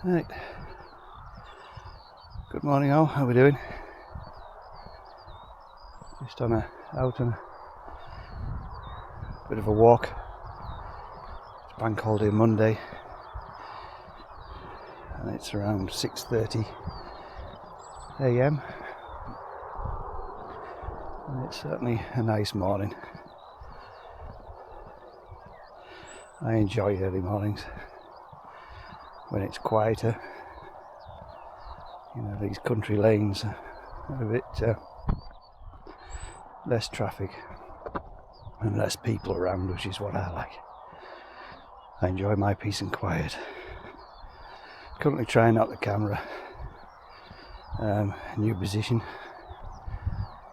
Right. Good morning all, how are we doing? Just out on a bit of a walk. It's Bank Holiday Monday and it's around 6:30 a.m. and it's certainly a nice morning. I enjoy early mornings when it's quieter. You know, these country lanes are a bit less traffic and less people around, which is what I like. I enjoy my peace and quiet. Currently trying out the camera, new position,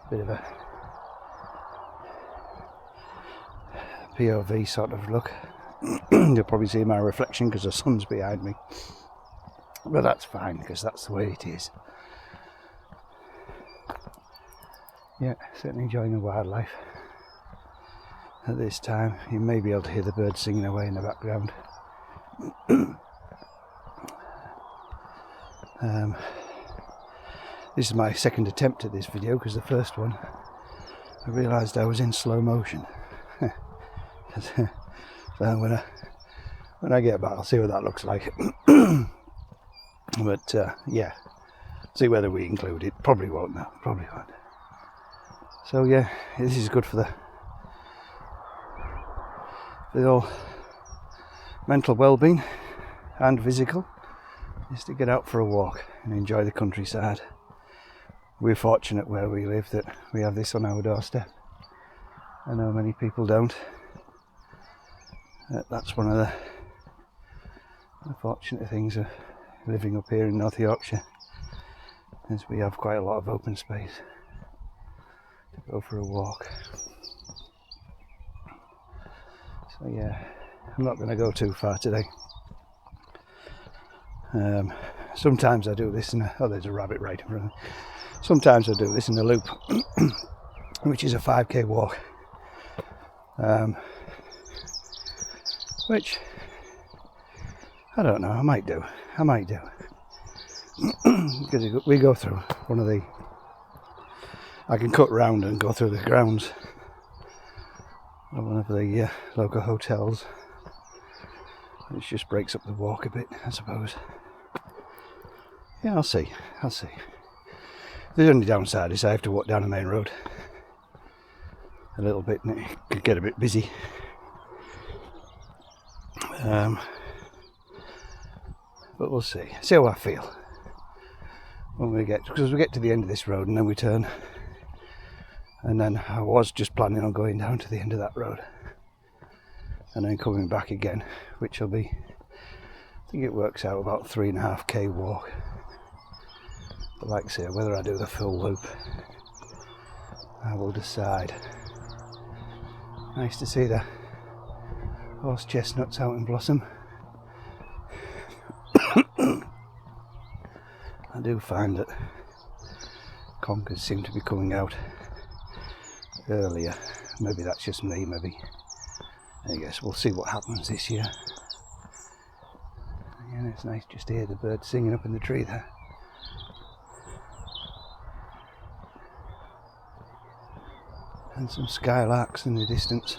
bit of a POV sort of look. You'll probably see my reflection because the sun's behind me, but that's fine because that's the way it is. Yeah, certainly enjoying the wildlife at this time. You may be able to hear the birds singing away in the background. This is my second attempt at this video because the first one I realised I was in slow motion. So when I get back, I'll see what that looks like. But yeah, see whether we include it. Probably won't now. Probably won't. So yeah, this is good for the whole mental well-being and physical. Is to get out for a walk and enjoy the countryside. We're fortunate where we live that we have this on our doorstep. I know many people don't. That's one of the fortunate things of living up here in North Yorkshire, is we have quite a lot of open space to go for a walk. So yeah, I'm not going to go too far today. Sometimes I do this there's a rabbit right in front of me. Sometimes I do this in a loop, which is a 5k walk. Which I don't know, I might do because we go through I can cut round and go through the grounds of one of the local hotels, which just breaks up the walk a bit, I suppose. Yeah, I'll see. The only downside is I have to walk down the main road a little bit and it could get a bit busy. But we'll see how I feel when because we get to the end of this road and then we turn, and then I was just planning on going down to the end of that road and then coming back again, which will be, I think it works out about 3.5k walk. But like I say, whether I do the full loop, I will decide. Nice to see the horse chestnuts out in blossom. I do find that conkers seem to be coming out earlier. Maybe that's just me, I guess we'll see what happens this year. Again, it's nice just to hear the birds singing up in the tree there. And some skylarks in the distance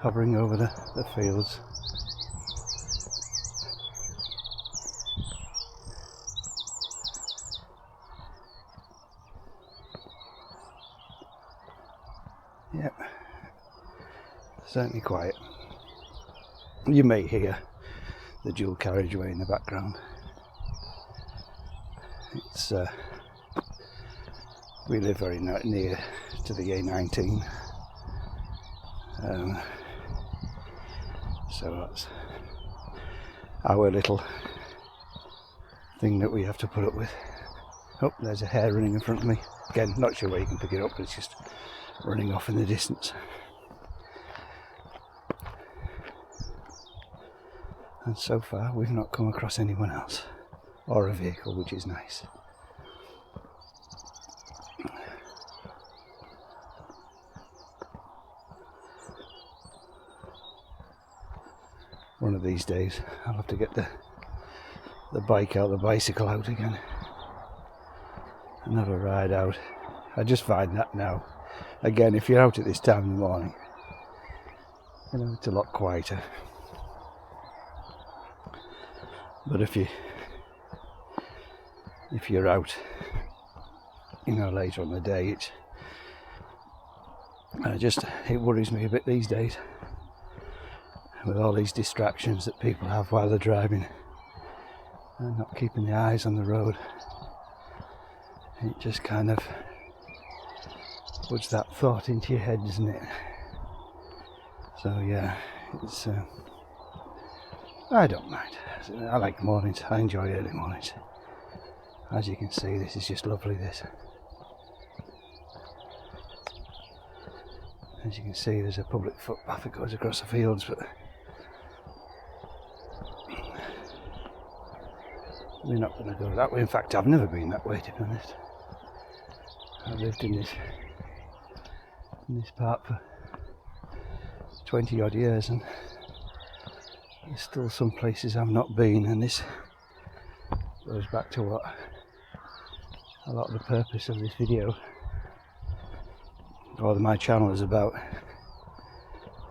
hovering over the fields. Yep, certainly quiet. You may hear the dual carriageway in the background. It's we live very near to the A19, so that's our little thing that we have to put up with. Oh, there's a hare running in front of me. Again, not sure where you can pick it up, but it's just running off in the distance. And so far we've not come across anyone else or a vehicle, which is nice. One of these days I'll have to get the the bicycle out again and have a ride out. I just find that now, again, if you're out at this time in the morning, you know, it's a lot quieter. But if you're out, you know, later on the day, it worries me a bit these days with all these distractions that people have while they're driving and not keeping the eyes on the road. It just kind of puts that thought into your head, doesn't it? So yeah, it's I don't mind. I like mornings. I enjoy early mornings. As you can see, this is just lovely, this. As you can see, there's a public footpath that goes across the fields, but we're not going to go that way. In fact, I've never been that way, to be honest. I've lived in this part for 20 odd years, and there's still some places I've not been, and this goes back to what a lot of the purpose of this video, or my channel, is about,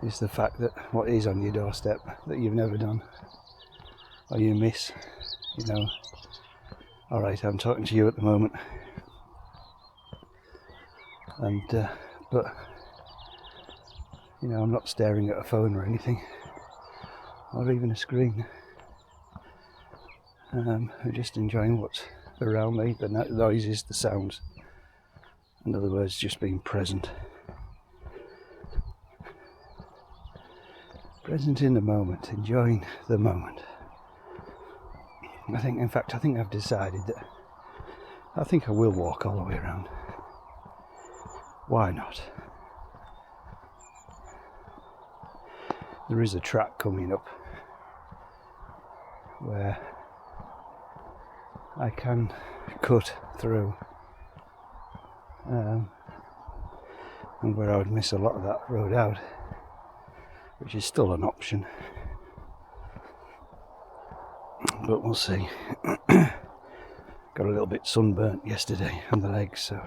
is the fact that what is on your doorstep that you've never done or you miss, you know. Alright, I'm talking to you at the moment, and but you know, I'm not staring at a phone or anything, or even a screen. I'm just enjoying what's around me, the noises, the sounds. In other words, just being present. Present in the moment, enjoying the moment. I think I've decided that I think I will walk all the way around. Why not? There is a track coming up where I can cut through, and where I would miss a lot of that road out, which is still an option, but we'll see. Got a little bit sunburnt yesterday on the legs, so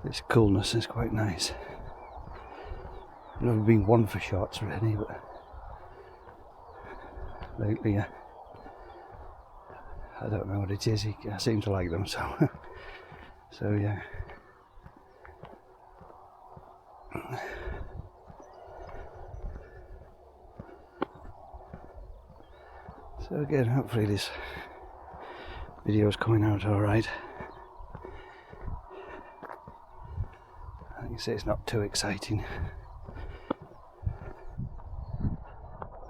this coolness is quite nice. I've never been one for shorts really, but lately I don't know what it is, I seem to like them, so so yeah. So again, hopefully this video is coming out alright. Like you say, it's not too exciting.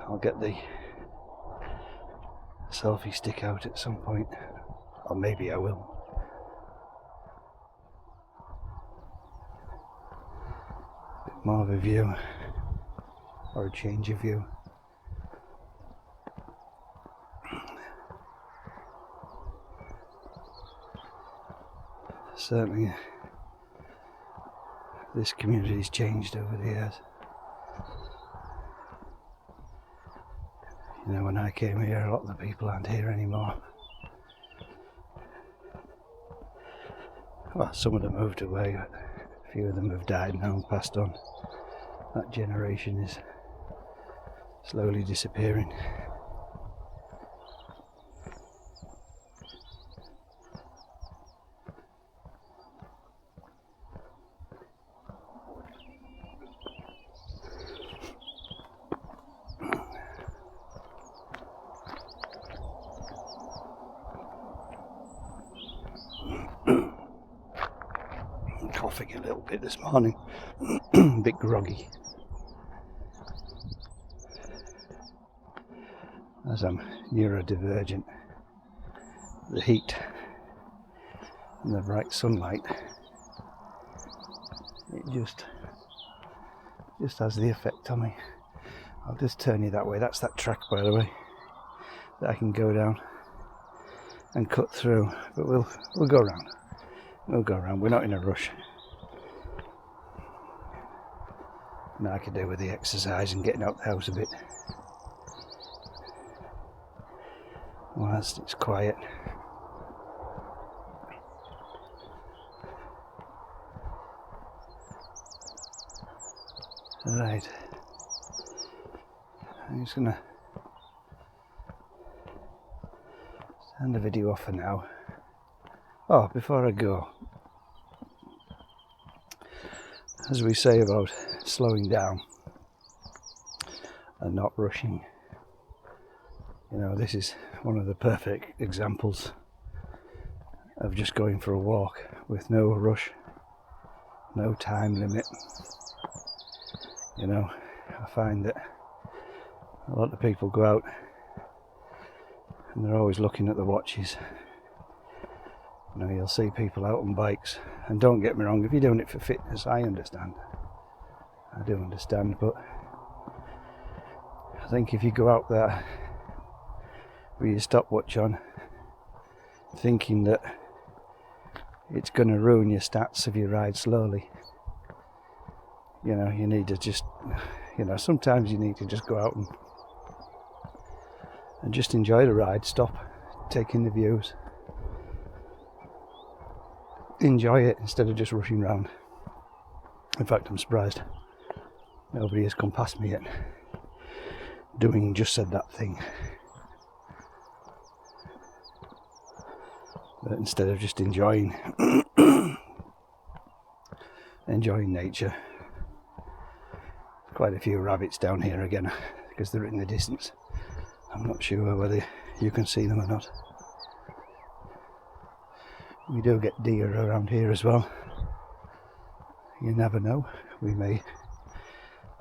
I'll get the selfie stick out at some point, or maybe I will. A bit more of a view, or a change of view. Certainly this community's changed over the years. You know, when I came here, a lot of the people aren't here anymore. Well, some of them moved away, but a few of them have died now and passed on. That generation is slowly disappearing. Coughing a little bit this morning, a bit groggy, as I'm neurodivergent. The heat and the bright sunlight, it just has the effect on me. I'll just turn you that way. That's that track, by the way, that I can go down and cut through, but we'll go around. We'll go around. We're not in a rush. Now I could do with the exercise and getting out the house a bit. whilst it's quiet. Right, I'm just gonna turn the video off for now. Oh, before I go, as we say about slowing down and not rushing, you know, this is one of the perfect examples of just going for a walk with no rush, no time limit. You know, I find that a lot of people go out and they're always looking at the watches. You know, you'll see people out on bikes, and don't get me wrong, if you're doing it for fitness, I understand. I do understand, but I think if you go out there with your stopwatch on, thinking that it's going to ruin your stats if you ride slowly, you know, you need to just, you know, sometimes you need to just go out and just enjoy the ride, stop, take in the views, enjoy it instead of just rushing round. In fact, I'm surprised nobody has come past me yet doing just said that thing. But instead of just enjoying nature. Quite a few rabbits down here again because they're in the distance. I'm not sure whether you can see them or not. We do get deer around here as well. You never know, we may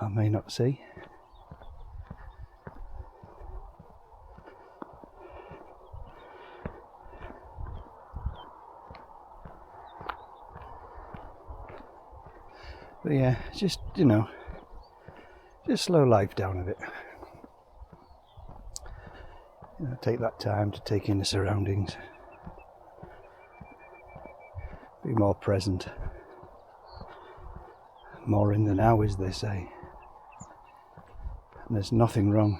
or may not see. But yeah, just, you know, just slow life down a bit. You know, take that time to take in the surroundings. Be more present. More in the now, as they say. And there's nothing wrong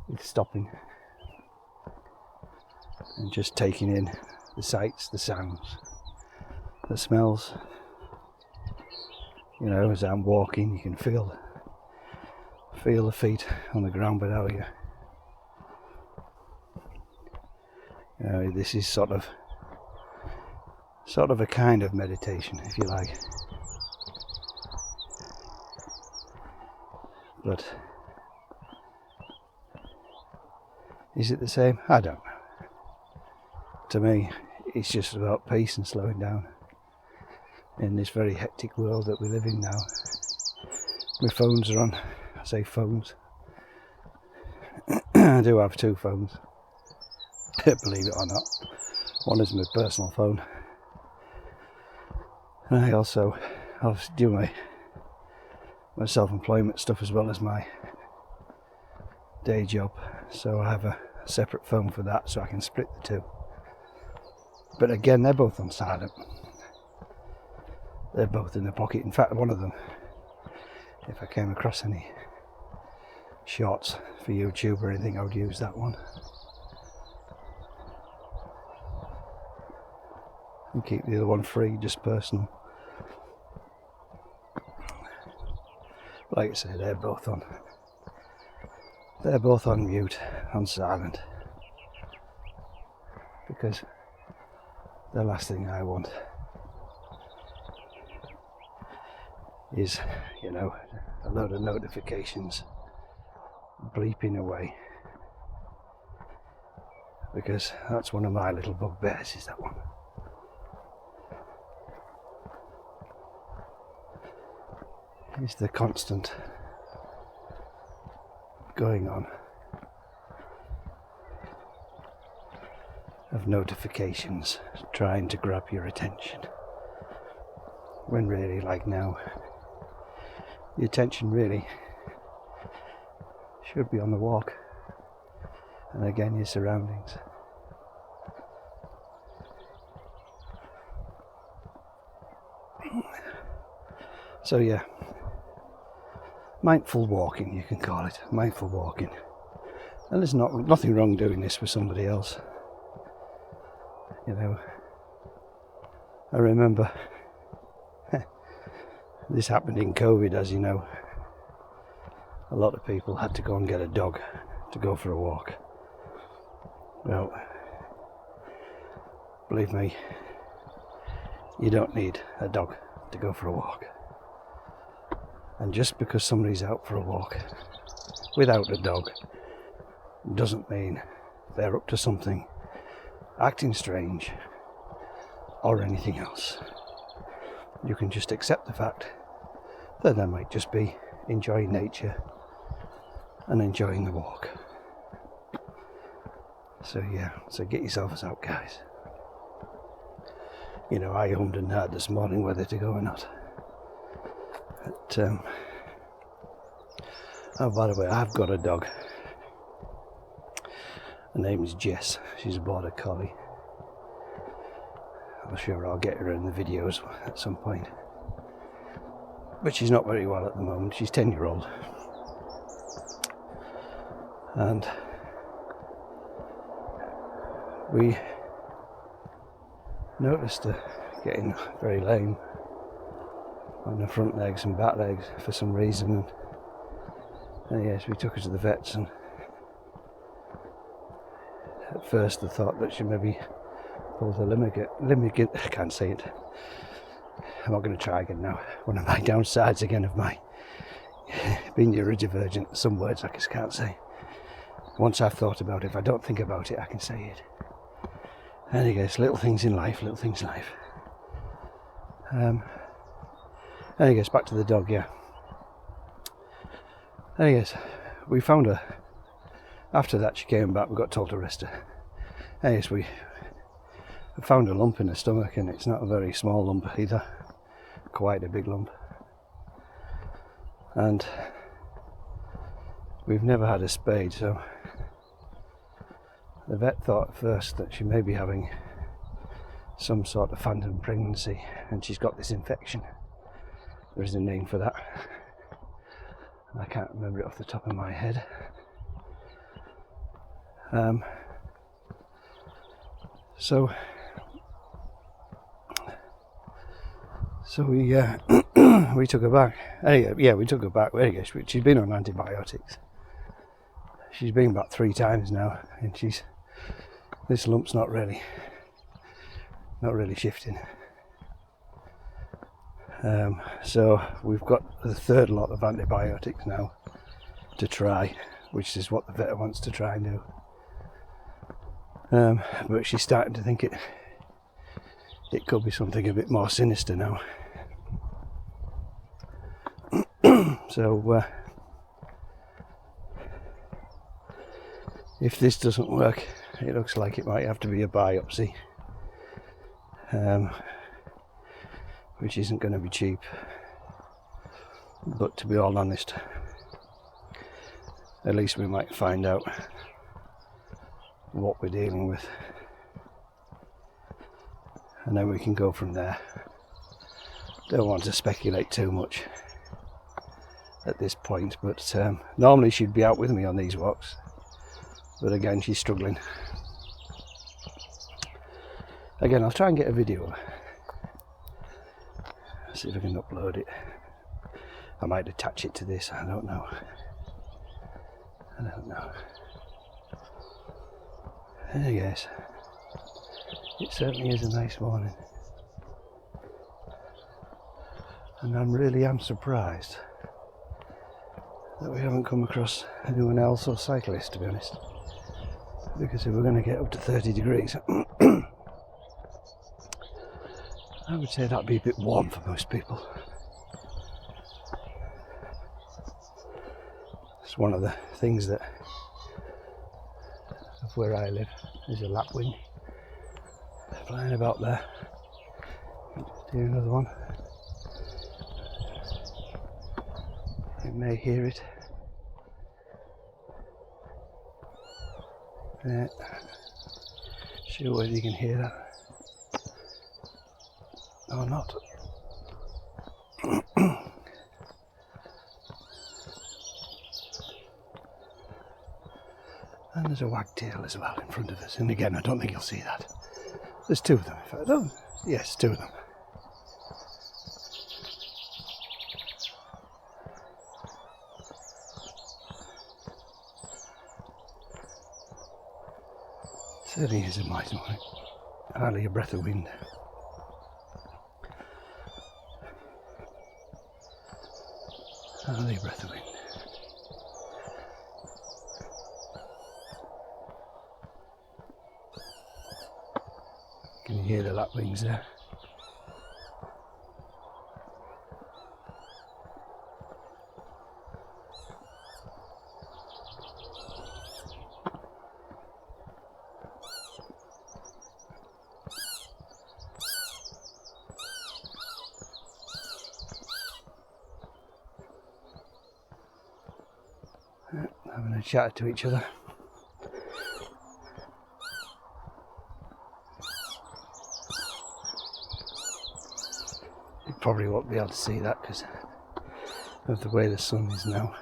with stopping and just taking in the sights, the sounds, the smells. You know, as I'm walking, you can feel the feet on the ground without you. You know, this is sort of a kind of meditation, if you like. But is it the same? I don't know. To me, it's just about peace and slowing down in this very hectic world that we live in now. My phones are on. I say phones. I do have two phones, believe it or not. One is my personal phone, and I also do my self-employment stuff as well as my day job, so I have a separate phone for that, so I can split the two. But again, they're both on silent. They're both in the pocket. In fact, one of them, if I came across any shots for YouTube or anything, I would use that one. And keep the other one free, just personal. Like I say, they're both on mute, on silent. Because the last thing I want is, you know, a load of notifications bleeping away, because that's one of my little bugbears, is that one. It's the constant going on of notifications trying to grab your attention, when really, like now, the attention really should be on the walk, and again your surroundings. So yeah, mindful walking, you can call it, mindful walking. And there's nothing wrong doing this for somebody else. You know, I remember this happened in COVID, as you know. A lot of people had to go and get a dog to go for a walk. Well, believe me, you don't need a dog to go for a walk. And just because somebody's out for a walk without a dog doesn't mean they're up to something, acting strange or anything else. You can just accept the fact that they might just be enjoying nature and enjoying the walk. So yeah, so get yourselves out, guys. You know, I hummed and hawed this morning whether to go or not. But, oh, by the way, I've got a dog. Her name's Jess. She's a border collie. I'm sure I'll get her in the videos at some point. But she's not very well at the moment. She's 10-year-old. And we noticed her getting very lame on her front legs and back legs for some reason. And yes, we took her to the vets, and at first I thought that she maybe pulled her limit. I can't say it. I'm not going to try again now. One of my downsides again of my being neurodivergent. Some words I just can't say. Once I've thought about it, if I don't think about it, I can say it. Anyways, little things in life, Anyways, back to the dog, yeah. Anyways, we found her. After that, she came back. We got told to rest her. Anyways, we found a lump in her stomach, and it's not a very small lump either. Quite a big lump. And we've never had a spade, so the vet thought at first that she may be having some sort of phantom pregnancy, and she's got this infection. There is a name for that. I can't remember it off the top of my head. So we we took her back. Anyway, we took her back. Anyway, she's been on antibiotics. She's been back 3 times now, and this lump's not really shifting. So we've got the 3rd lot of antibiotics now to try, which is what the vet wants to try and do. But she's starting to think it could be something a bit more sinister now. So if this doesn't work, it looks like it might have to be a biopsy, which isn't going to be cheap. But to be all honest, at least we might find out what we're dealing with, and then we can go from there. Don't want to speculate too much at this point, but normally she'd be out with me on these walks, but again, she's struggling. Again, I'll try and get a video, see if I can upload it. I might attach it to this, I don't know. Yes, it certainly is a nice morning, and I really am surprised that we haven't come across anyone else or cyclists, to be honest, because if we're going to get up to 30 degrees I would say that'd be a bit warm for most people. It's one of the things that of where I live, there's a lapwing flying about there. Do another one. You may hear it. Sure whether you can hear that or not. And there's a wagtail as well in front of us. And again, I don't think you'll see that. There's two of them. In fact, oh, yes, two of them. Certainly is a nice morning. Hardly a breath of wind. Hardly a breath of wind. Can you hear the lapwings there? Having a chat to each other. You probably won't be able to see that because of the way the sun is now.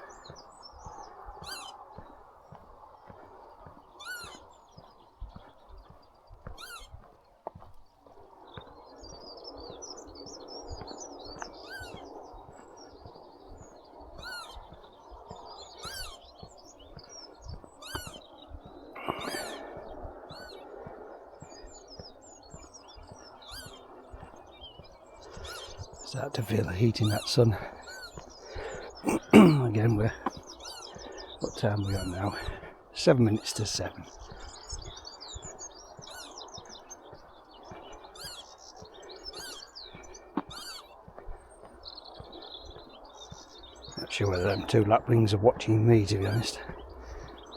Start to feel the heat in that sun. Again, what time are we on now? 7 minutes to 7. Not sure whether them two lapwings are watching me, to be honest.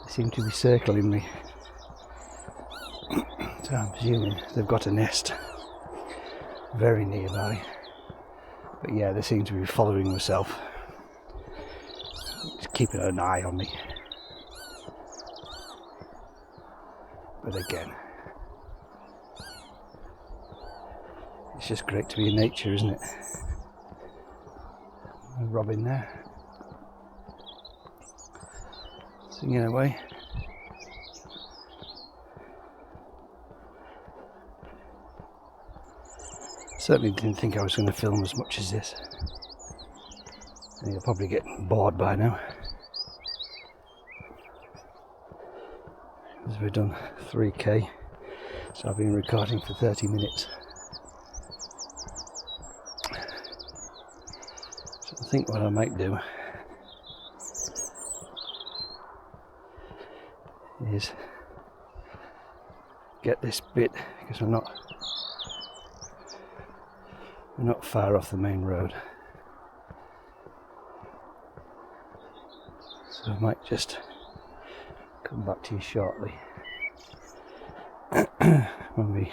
They seem to be circling me. So I'm presuming they've got a nest very nearby. But yeah, they seem to be following myself. Just keeping an eye on me. But again, it's just great to be in nature, isn't it? A robin there, singing away. Certainly didn't think I was going to film as much as this. You'll probably get bored by now. As we've done 3k, so I've been recording for 30 minutes. So I think what I might do is get this bit, because we're not far off the main road, so I might just come back to you shortly when we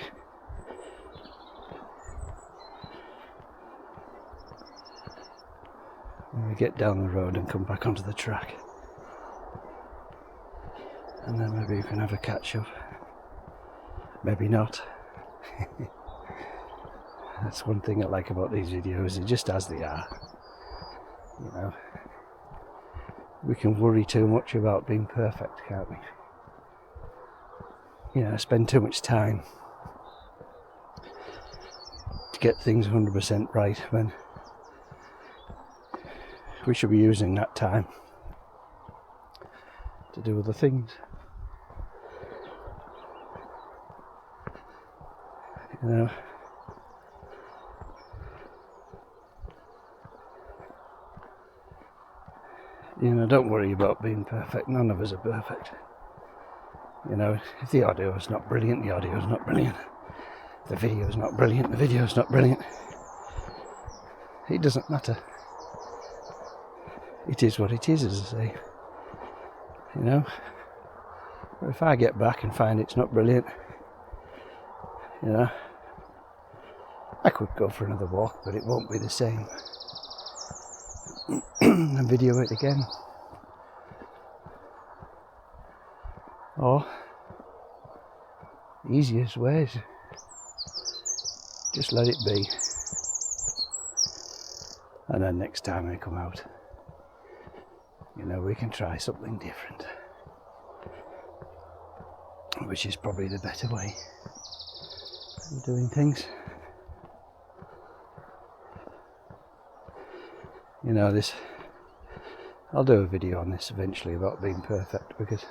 get down the road and come back onto the track, and then maybe we can have a catch up. Maybe not. That's one thing I like about these videos, they're just as they are. You know, we can worry too much about being perfect, can't we? You know, spend too much time to get things 100% right when we should be using that time to do other things. You know, don't worry about being perfect. None of us are perfect. You know, if the audio is not brilliant, the audio is not brilliant. If the video is not brilliant, the video is not brilliant. It doesn't matter. It is what it is, as I say. You know, but if I get back and find it's not brilliant, you know, I could go for another walk, but it won't be the same. And video it again. Or the easiest way is just let it be. And then next time I come out, you know, we can try something different. which is probably the better way of doing things. You know, this, I'll do a video on this eventually about being perfect, because,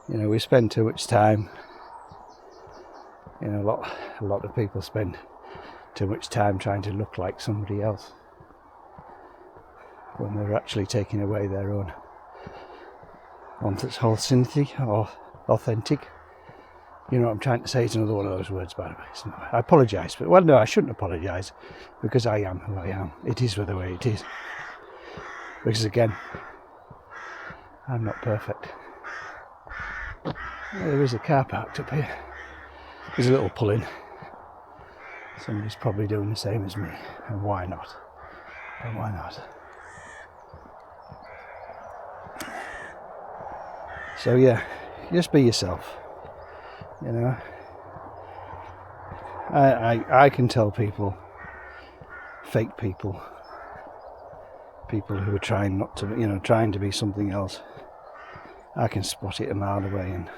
you know, we spend too much time, you know, a lot of people spend too much time trying to look like somebody else when they're actually taking away their own authenticity or authentic. You know what I'm trying to say? It's another one of those words, by the way. I apologise, but, well, no, I shouldn't apologise, because I am who I am. It is the way it is. Because again, I'm not perfect. There is a car parked up here. There's a little pull-in. Somebody's probably doing the same as me, and why not? And why not? So yeah, just be yourself. You know, I can tell people, fake people who are trying not to, you know, trying to be something else. I can spot it a mile away, and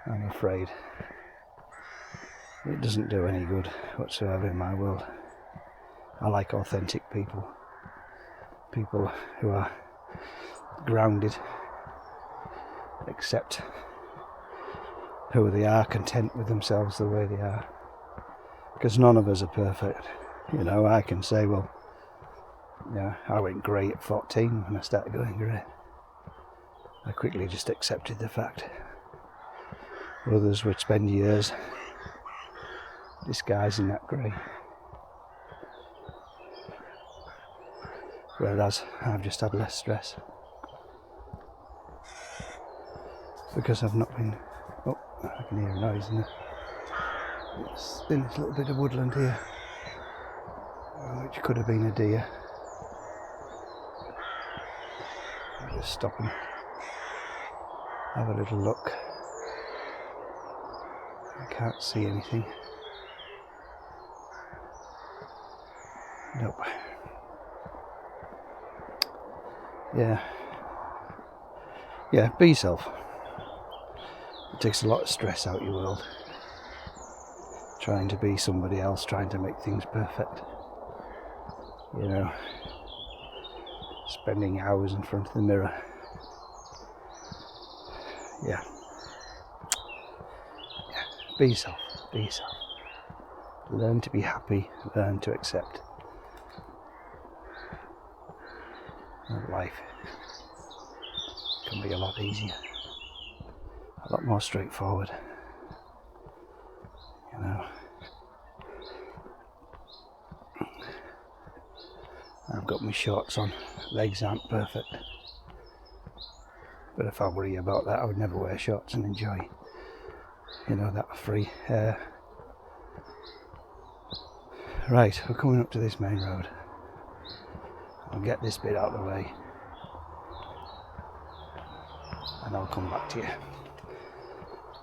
I'm afraid it doesn't do any good whatsoever in my world. I like authentic people, people who are grounded, accept who they are, content with themselves the way they are, because none of us are perfect. You know, I can say, well, yeah, I went grey at 14 when I started going grey. I quickly just accepted the fact. Others would spend years disguising that grey, whereas I've just had less stress because I've not been. Oh, I can hear a noise in there. It's in this little bit of woodland here, which could have been a deer. I'll just stop and have a little look. I can't see anything. Nope. Yeah, be yourself. It takes a lot of stress out of your world. Trying to be somebody else, trying to make things perfect. You know, spending hours in front of the mirror. Yeah. Be yourself. Be yourself. Learn to be happy. Learn to accept. And life can be a lot easier. A lot more straightforward. You know. I've got my shorts on. Legs aren't perfect. But if I worry about that, I would never wear shorts and enjoy, you know, that free air. Right, we're coming up to this main road. I'll get this bit out of the way and I'll come back to you.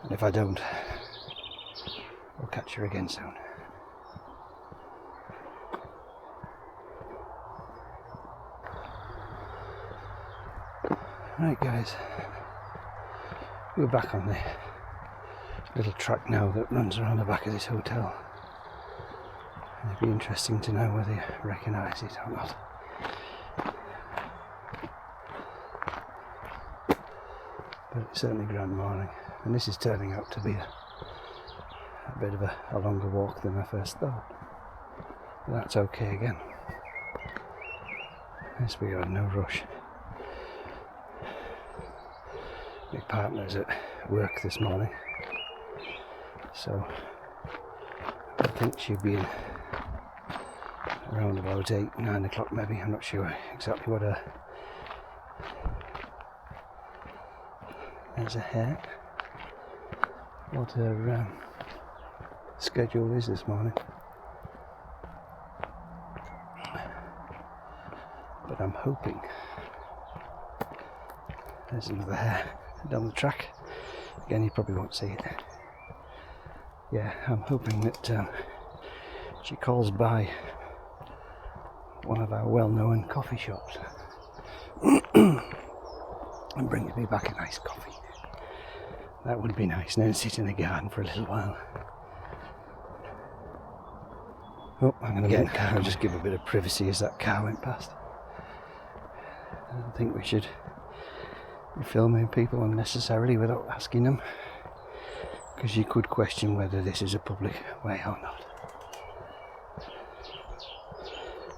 And if I don't, I'll catch you again soon. Right guys, we're back on the little track now that runs around the back of this hotel. And it'd be interesting to know whether you recognise it or not. But it's certainly grand morning, and this is turning out to be a bit of a longer walk than I first thought. But that's okay again. Yes, we are in no rush. My partner's at work this morning, so I think she'll be in around about 8, 9 o'clock maybe. I'm not sure exactly what her... There's a hare. What her schedule is this morning. But I'm hoping... There's another hare down the track. Again, you probably won't see it. Yeah, I'm hoping that she calls by one of our well-known coffee shops and brings me back a nice coffee. That would be nice, and then sit in the garden for a little while. Oh, I'm going to get a car. I'll just give a bit of privacy as that car went past. I don't think we should be filming people unnecessarily without asking them, because you could question whether this is a public way or not.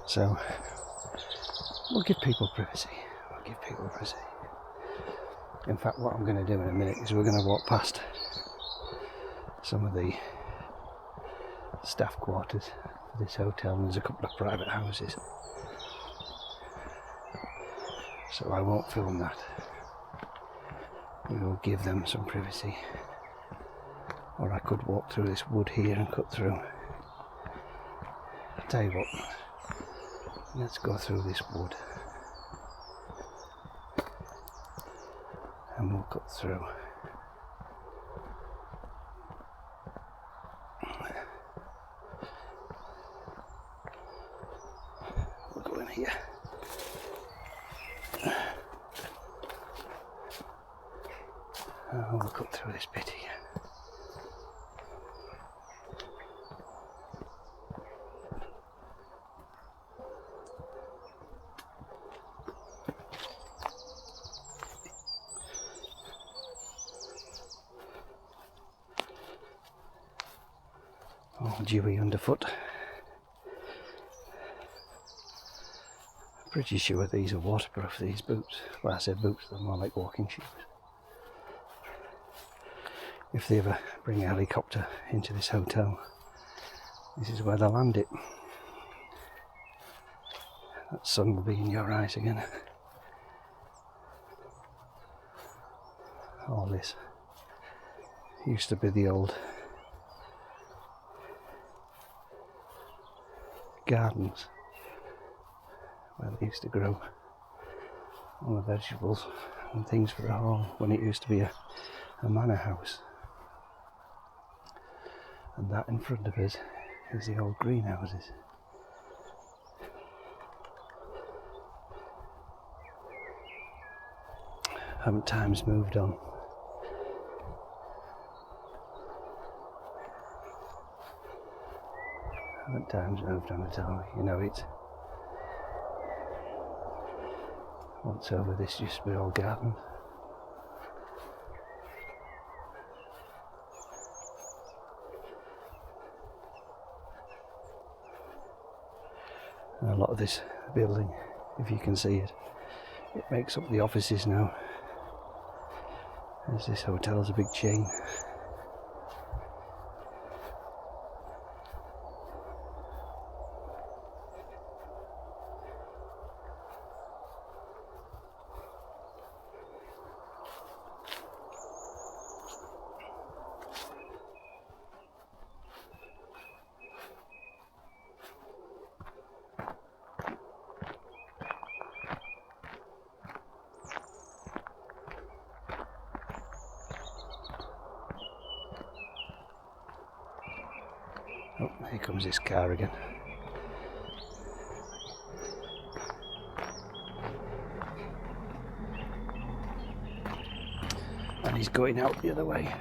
So we'll give people privacy. In fact, what I'm going to do in a minute is we're going to walk past some of the staff quarters for this hotel, and there's a couple of private houses, so I won't film that. We will give them some privacy. Or I could walk through this wood here and cut through. I'll tell you what, let's go through this wood and we'll cut through. We'll go in here. We'll cut through this bit here. Oh, dewy underfoot. Pretty sure these are waterproof, these boots. Well, I said boots, they're more like walking shoes. If they ever bring a helicopter into this hotel, this is where they'll land it. That sun will be in your eyes again. All this used to be the old gardens where they used to grow all the vegetables and things for the hall, when it used to be a manor house. And that in front of us is the old greenhouses. Haven't times moved on? Haven't times moved on at all? You know, it's once over this used to be all gardens. And a lot of this building, if you can see it, it makes up the offices now. As this hotel is a big chain. Oh, here comes this car again. And he's going out the other way.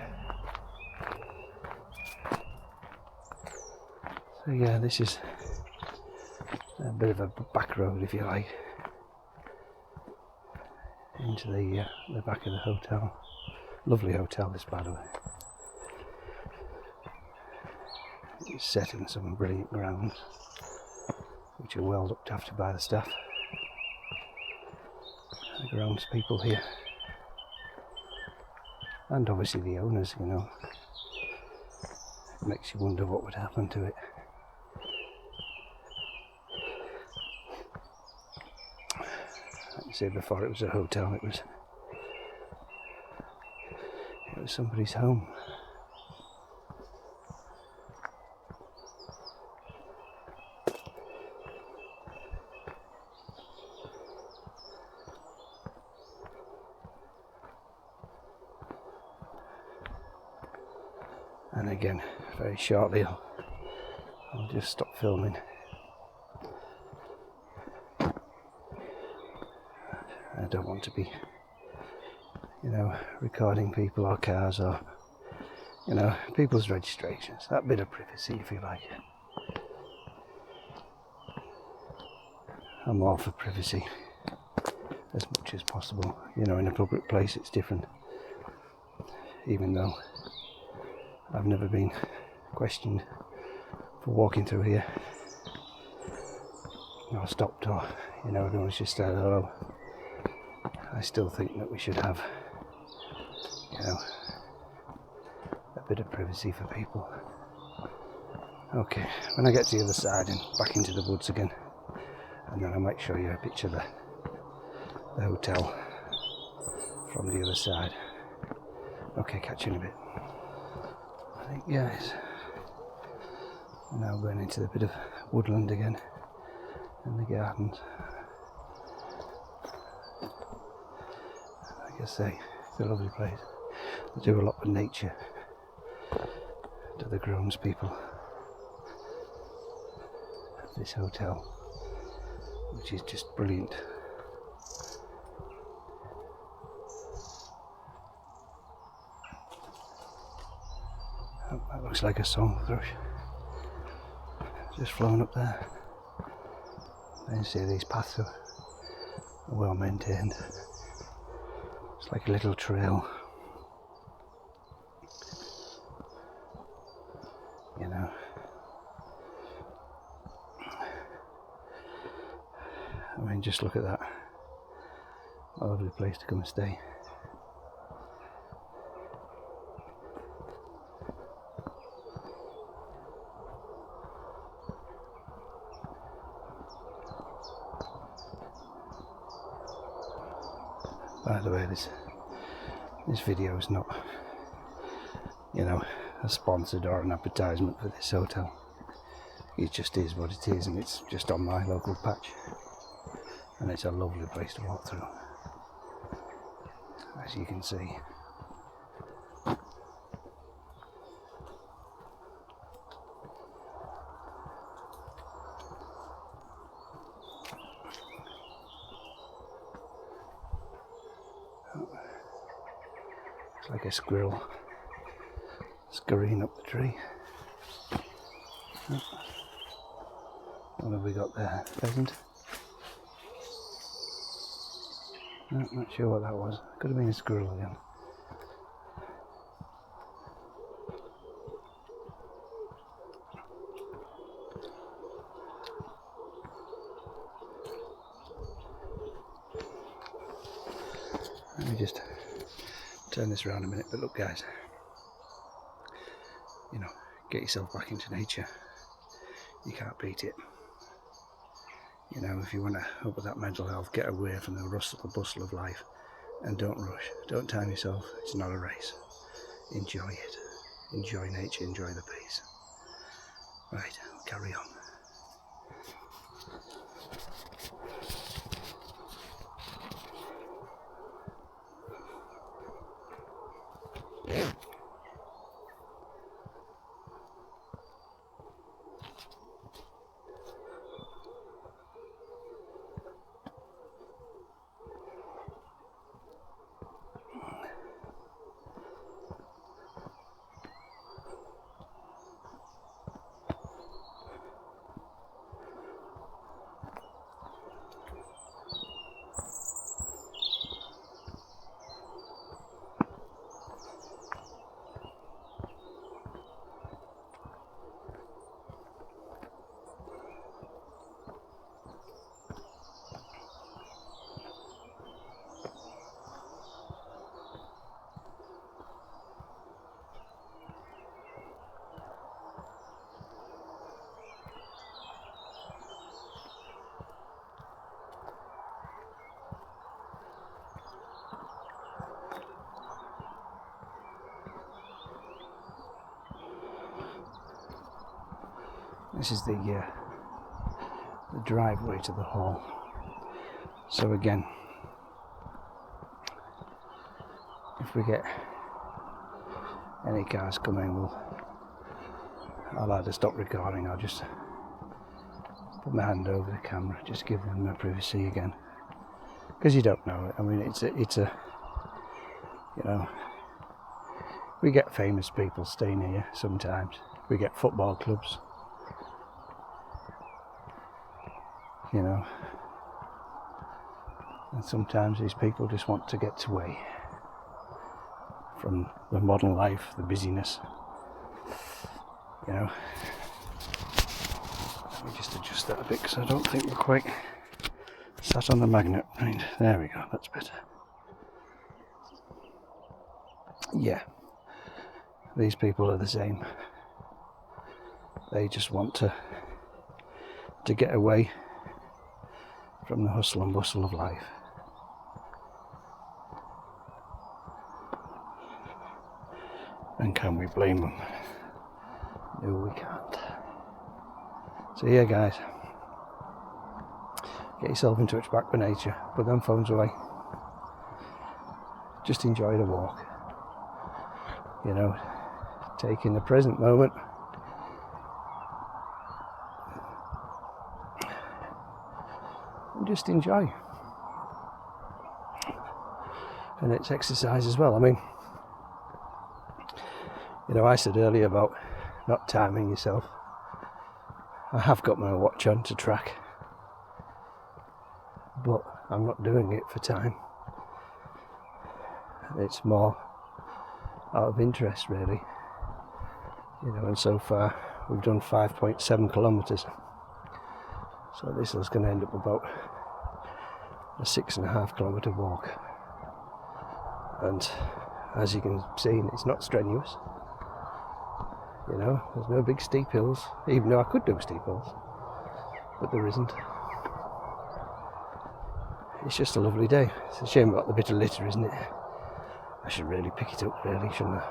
So yeah, this is a bit of a back road, if you like, into the back of the hotel. Lovely hotel, this, by the way. It's set in some brilliant grounds, which are well looked after by the staff, the grounds people here, and obviously the owners. You know, it makes you wonder what would happen to it. Like I said before, it was a hotel. It was somebody's home. And again, very shortly, I'll just stop filming. I don't want to be, know, recording people or cars or, you know, people's registrations. That bit of privacy, if you like. I'm all for privacy as much as possible. You know, in a public place it's different. Even though I've never been questioned for walking through here, or stopped, or, you know, everyone's just said hello. I still think that we should have, you know, a bit of privacy for people. Okay, when I get to the other side and back into the woods again, and then I might show you a picture of the hotel from the other side. Okay, catch you in a bit. Right, guys, we're now going into the bit of woodland again and the gardens. Like I say, it's a lovely place. They do a lot with nature, to the grounds people at this hotel, which is just brilliant. Oh, that looks like a song thrush, just flown up there. And you see these paths are well maintained. It's like a little trail, you know. I mean, just look at that. A lovely place to come and stay. By the way, this video is not, you know, a sponsored or an advertisement for this hotel. It just is what it is, and it's just on my local patch, and it's a lovely place to walk through, as you can see. It's like a squirrel scurrying up the tree. What have we got there? Pheasant? No, not sure what that was. Could have been a squirrel again. Let me just turn this around a minute. But look, guys, you know, get yourself back into nature. You can't beat it. You know, if you want to up with that mental health, get away from the rustle and bustle of life, and don't rush. Don't time yourself. It's not a race. Enjoy it. Enjoy nature. Enjoy the peace. Right, carry on. This is the driveway to the hall. So again, if we get any cars coming, I'll either stop recording or just put my hand over the camera, just give them their privacy again, because you don't know it. I mean, it's a You know, we get famous people staying here sometimes. We get football clubs. You know, and sometimes these people just want to get away from the modern life, the busyness. You know, let me just adjust that a bit because I don't think we're quite sat on the magnet. Right, there we go, that's better. Yeah, these people are the same. They just want to get away from the hustle and bustle of life. And can we blame them? No, we can't. So yeah, guys, get yourself in touch back with nature. Put them phones away. Just enjoy the walk. You know, take in the present moment. And just enjoy. And it's exercise as well. I mean, you know, I said earlier about not timing yourself. I have got my watch on to track, but I'm not doing it for time. It's more out of interest, really. You know, and so far we've done 5.7 kilometres. So this is going to end up about a 6.5 kilometre walk. And as you can see, it's not strenuous. You know, there's no big steep hills, even though I could do steep hills, but there isn't. It's just a lovely day. It's a shame about the bit of litter, isn't it? I should really pick it up, really, shouldn't I?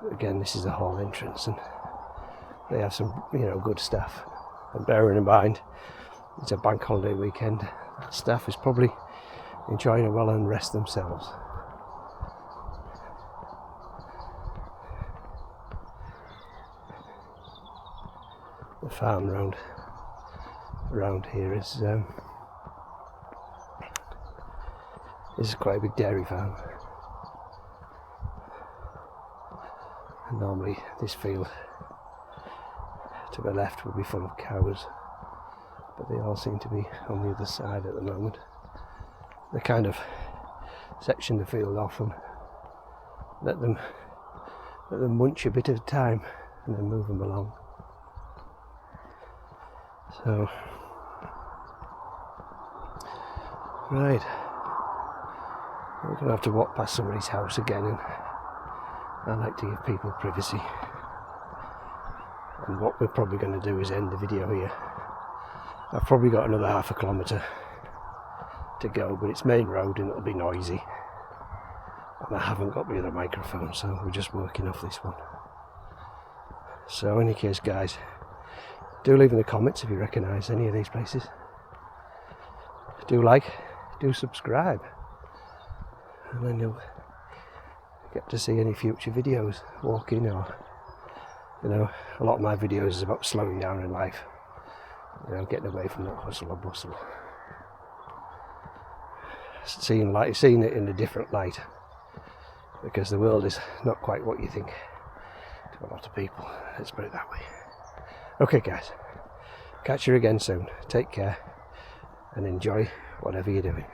But again, this is the hall entrance, and they have some, you know, good staff. And bearing in mind, it's a bank holiday weekend, that staff is probably enjoying a well-earned rest themselves. The farm around here is quite a big dairy farm, and normally this field to the left would be full of cows, but they all seem to be on the other side at the moment. They kind of section the field off and let them munch a bit at a time and then move them along. So, right, we're going to have to walk past somebody's house again, and I like to give people privacy. And what we're probably going to do is end the video here. I've probably got another half a kilometre to go, but it's main road and it'll be noisy. And I haven't got my other microphone, so we're just working off this one. So in any case, guys, do leave in the comments if you recognise any of these places. Do like, do subscribe, and then you'll get to see any future videos, walking, or, you know, a lot of my videos is about slowing down in life, you know, getting away from that hustle and bustle, seeing it in a different light, because the world is not quite what you think to a lot of people, let's put it that way. Okay, guys, catch you again soon. Take care and enjoy whatever you're doing.